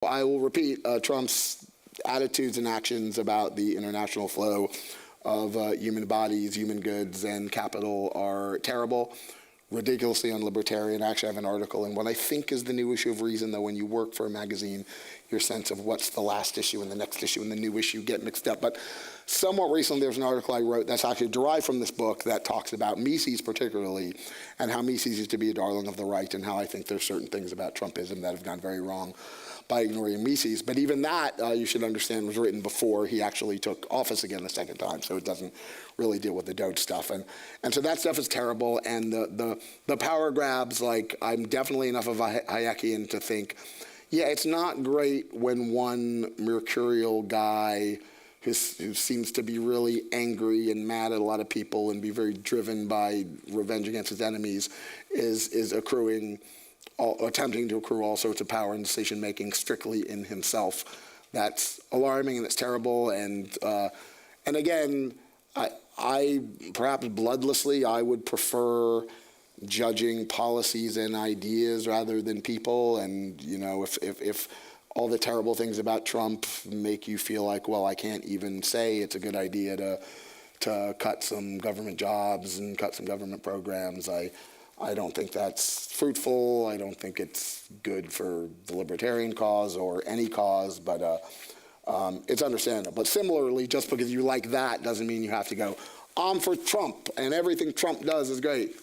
I will repeat, Trump's attitudes and actions about the international flow of human bodies, human goods, and capital are terrible, ridiculously unlibertarian. Actually, I have an article in what I think is the new issue of Reason, though when you work for a magazine, your sense of what's the last issue and the next issue and the new issue get mixed up. But somewhat recently, there's an article I wrote that's actually derived from this book that talks about Mises particularly, and how Mises used to be a darling of the right, and how I think there's certain things about Trumpism that have gone very wrong by ignoring Mises. But even that, you should understand, was written before he actually took office again the second time, so it doesn't really deal with the Doge stuff. And so that stuff is terrible, and the power grabs, like, I'm definitely enough of a Hayekian to think, yeah, it's not great when one mercurial guy who seems to be really angry and mad at a lot of people and be very driven by revenge against his enemies is attempting to accrue all sorts of power and decision-making strictly in himself. That's alarming and it's terrible. And again, I perhaps bloodlessly, I would prefer judging policies and ideas rather than people. And you know, if all the terrible things about Trump make you feel like, well, I can't even say it's a good idea to cut some government jobs and cut some government programs, I don't think that's fruitful. I don't think it's good for the libertarian cause or any cause, but it's understandable. But similarly, just because you like that doesn't mean you have to go, I'm for Trump and everything Trump does is great.